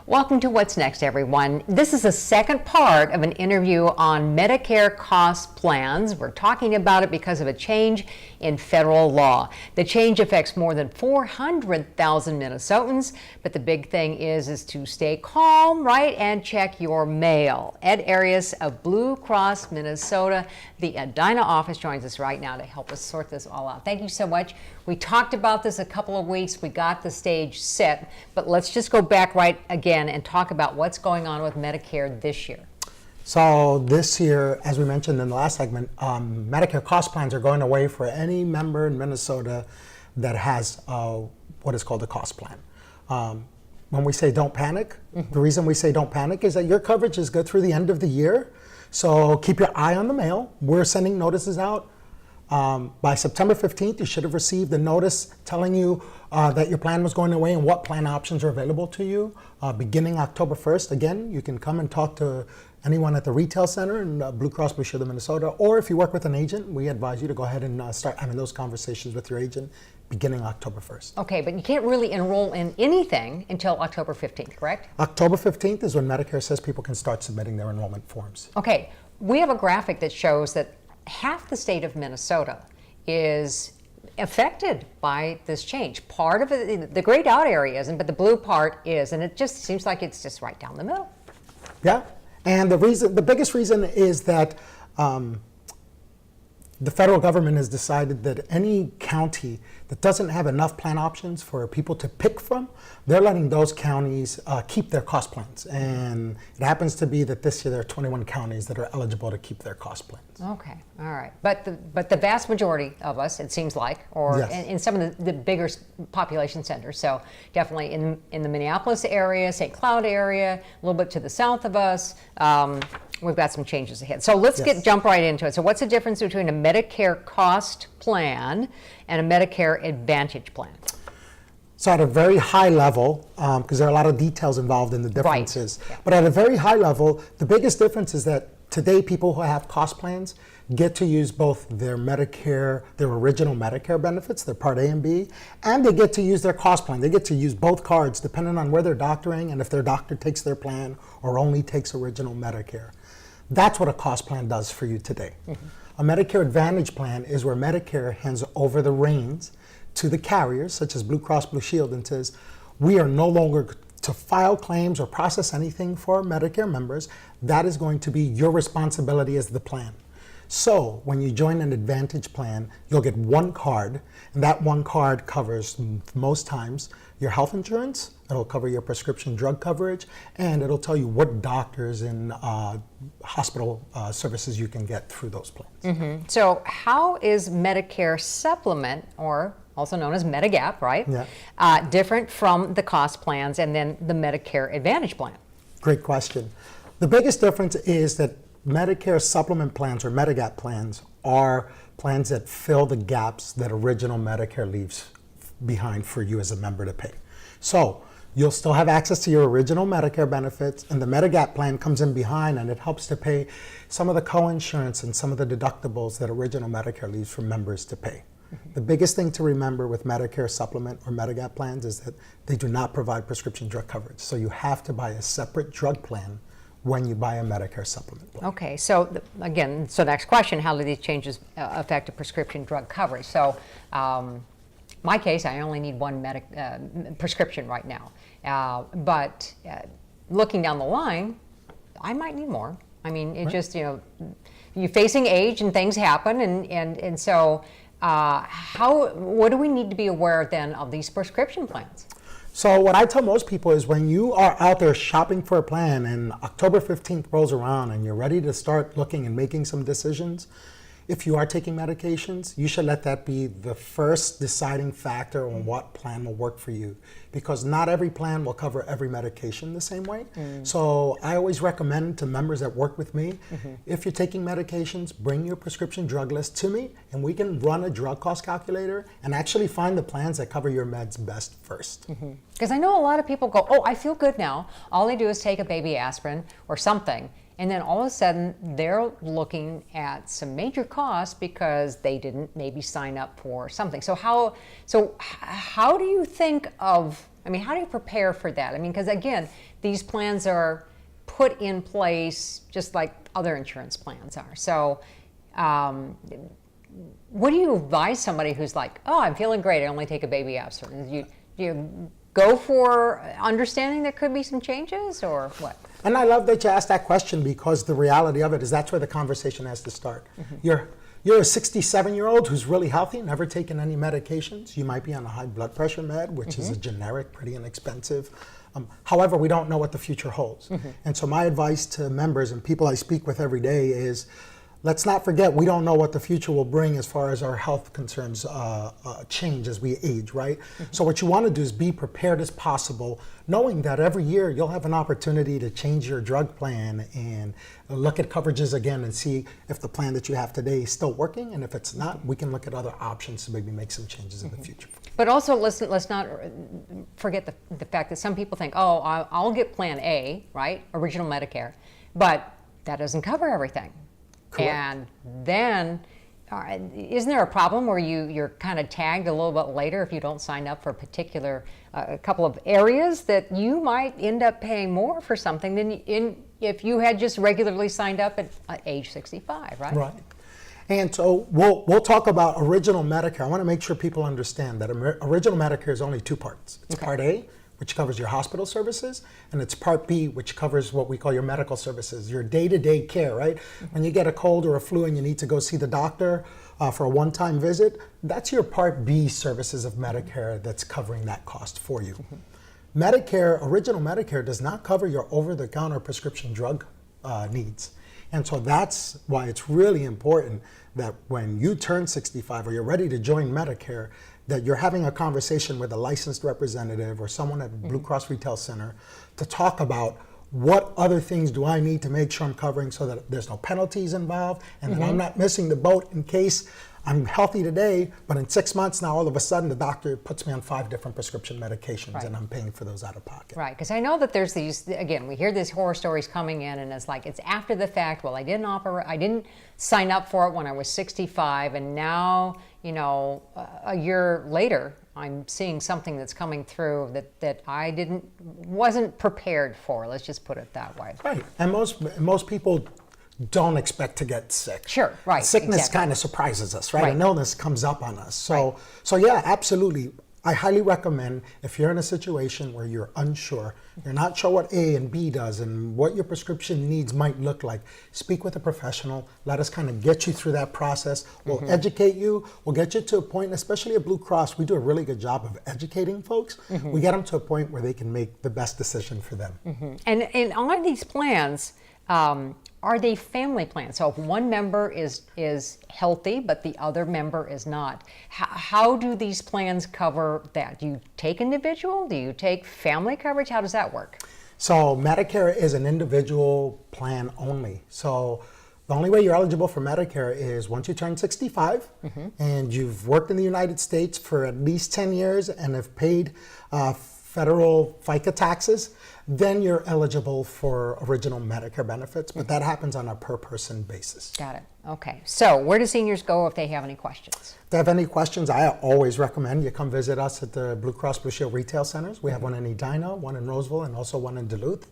Welcome to What's Next, everyone. This is the second part of an interview on Medicare Cost Plans. We're talking about it because of a change in federal law. The change affects more than 400,000 Minnesotans, but the big thing is to stay calm, right, and check your mail. Ed Arias of BlueCross, Minnesota, the Edina office, joins us right now to help us sort this all out. Thank you so much. We talked about this a couple of weeks. We got the stage set, but let's just go back right again and talk about what's going on with Medicare this year. So this year, as we mentioned in the last segment, Medicare cost plans are going away for any member in Minnesota that has what is called a cost plan. When we say don't panic, the reason we say don't panic is that your coverage is good through the end of the year. So keep your eye on the mail. We're sending notices out. By September 15th, you should have received a notice telling you that your plan was going away and what plan options are available to you. Beginning October 1st, again, you can come and talk to anyone at the retail center in Blue Cross Blue Shield of Minnesota, or if you work with an agent, we advise you to go ahead and start having those conversations with your agent beginning October 1st. Okay, but you can't really enroll in anything until October 15th, correct? October 15th is when Medicare says people can start submitting their enrollment forms. Okay, we have a graphic that shows that half the state of Minnesota is affected by this change. Part of it, the grayed out area isn't, but the blue part is, and it just seems like it's just right down the middle. Yeah, and the biggest reason is that the federal government has decided that any county that doesn't have enough plan options for people to pick from, they're letting those counties keep their cost plans. And it happens to be that this year there are 21 counties that are eligible to keep their cost plans. Okay, all right. But the vast majority of us, it seems like, or Yes. in some of the bigger population centers, so definitely in the Minneapolis area, St. Cloud area, a little bit to the south of us, we've got some changes ahead. So let's jump right into it. So what's the difference between a Medicare Cost Plan and a Medicare Advantage Plan? So at a very high level, because there are a lot of details involved in the differences, Right. Yeah. but at a very high level, the biggest difference is that today people who have cost plans get to use both their Medicare, their original Medicare benefits, their Part A and B, and they get to use their cost plan. They get to use both cards depending on where they're doctoring and if their doctor takes their plan or only takes original Medicare. That's what a cost plan does for you today. A Medicare Advantage Plan is where Medicare hands over the reins to the carriers, such as Blue Cross Blue Shield, and says, we are no longer to file claims or process anything for Medicare members. That is going to be your responsibility as the plan. So when you join an Advantage plan, you'll get one card, and that one card covers most times your health insurance, it'll cover your prescription drug coverage, and it'll tell you what doctors and hospital services you can get through those plans. So how is Medicare Supplement, or also known as Medigap, right? Yeah. Different from the cost plans and then the Medicare Advantage Plan? Great question. The biggest difference is that Medicare Supplement plans or Medigap plans are plans that fill the gaps that original Medicare leaves behind for you as a member to pay. So you'll still have access to your original Medicare benefits, and the Medigap plan comes in behind and it helps to pay some of the co-insurance and some of the deductibles that original Medicare leaves for members to pay. The biggest thing to remember with Medicare Supplement or Medigap plans is that they do not provide prescription drug coverage. So you have to buy a separate drug plan when you buy a Medicare Supplement plan. Okay, so again, so next question, how do these changes affect a prescription drug coverage? So my case, I only need one prescription right now. But looking down the line, I might need more. I mean, it just, you're facing age and things happen, and so what do we need to be aware then of these prescription plans? So what I tell most people is when you are out there shopping for a plan and October 15th rolls around and you're ready to start looking and making some decisions, if you are taking medications, you should let that be the first deciding factor on what plan will work for you, because not every plan will cover every medication the same way. So I always recommend to members that work with me, if you're taking medications, bring your prescription drug list to me and we can run a drug cost calculator and actually find the plans that cover your meds best first. Because I know a lot of people go, oh, I feel good now. All they do is take a baby aspirin or something. And then all of a sudden, they're looking at some major costs because they didn't maybe sign up for something. So how do you think of I mean, how do you prepare for that? I mean, because again, these plans are put in place just like other insurance plans are. So what do you advise somebody who's like, oh, I'm feeling great, I only take a baby aspirin? Do you go for understanding there could be some changes, or what? And I love that you asked that question, because the reality of it is that's where the conversation has to start. You're a 67-year-old who's really healthy, never taken any medications. You might be on a high blood pressure med, which is a generic, pretty inexpensive. However, we don't know what the future holds. And so my advice to members and people I speak with every day is, let's not forget, we don't know what the future will bring as far as our health concerns change as we age, right? So what you want to do is be prepared as possible, knowing that every year you'll have an opportunity to change your drug plan and look at coverages again and see if the plan that you have today is still working, and if it's not, we can look at other options to maybe make some changes in the future. But also, let's not forget the fact that some people think, oh, I'll get Plan A, right, original Medicare, but that doesn't cover everything. Correct. And then, isn't there a problem where you're kind of tagged a little bit later if you don't sign up for a particular a couple of areas that you might end up paying more for something than if you had just regularly signed up at age 65, right? Right. And so we'll talk about original Medicare. I want to make sure people understand that original Medicare is only two parts. It's Part A, which covers your hospital services, and it's Part B, which covers what we call your medical services, your day-to-day care, right? When you get a cold or a flu and you need to go see the doctor for a one-time visit, that's your Part B services of Medicare that's covering that cost for you. Medicare, original Medicare, does not cover your over-the-counter prescription drug needs. And so that's why it's really important that when you turn 65 or you're ready to join Medicare, that you're having a conversation with a licensed representative or someone at Blue Cross Retail Center to talk about what other things do I need to make sure I'm covering so that there's no penalties involved, and that I'm not missing the boat in case I'm healthy today, but in 6 months now all of a sudden the doctor puts me on 5 different prescription medications and I'm paying for those out of pocket. Right, because I know that there's these, again, we hear these horror stories coming in, and it's like, it's after the fact. Well, I didn't sign up for it when I was 65, and now, you know, a year later, I'm seeing something that's coming through that I wasn't prepared for. Let's just put it that way. Right, and most people don't expect to get sick. Sure, right. Sickness kind of surprises us, right? Right. An illness comes up on us. So yeah, absolutely. I highly recommend, if you're in a situation where you're unsure, you're not sure what A and B does and what your prescription needs might look like, speak with a professional. Let us kind of get you through that process. We'll educate you. We'll get you to a point, especially at Blue Cross, we do a really good job of educating folks. We get them to a point where they can make the best decision for them. And in all of these plans, are they family plans? So if one member is healthy, but the other member is not, how do these plans cover that? Do you take individual? Do you take family coverage? How does that work? So Medicare is an individual plan only. So the only way you're eligible for Medicare is once you turn 65 and you've worked in the United States for at least 10 years and have paid federal FICA taxes, then you're eligible for original Medicare benefits, but that happens on a per person basis. Got it. Okay. So where do seniors go if they have any questions? If they have any questions, I always recommend you come visit us at the Blue Cross Blue Shield retail centers. We have one in Edina, one in Roseville, and also one in Duluth.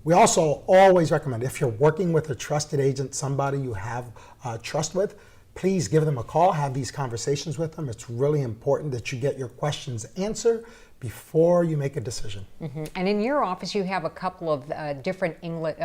We also always recommend, if you're working with a trusted agent, somebody you have trust with, please give them a call, have these conversations with them. It's really important that you get your questions answered before you make a decision. And in your office, you have a couple of different English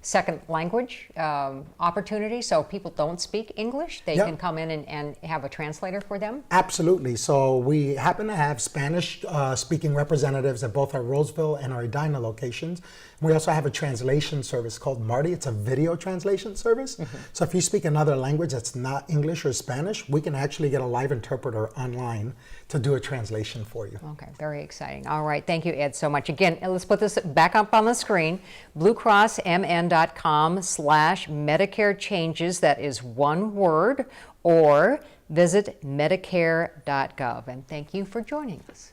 second language opportunities. So if people don't speak English, they can come in and have a translator for them? Absolutely. So we happen to have Spanish speaking representatives at both our Roseville and our Edina locations. We also have a translation service called Marty. It's a video translation service. So if you speak another language that's not English or Spanish, we can actually get a live interpreter online to do a translation for you. Okay, very exciting. All right, thank you, Ed, so much. Again, let's put this back up on the screen. BlueCrossMN.com/Medicare changes, that is one word, or visit Medicare.gov. And thank you for joining us.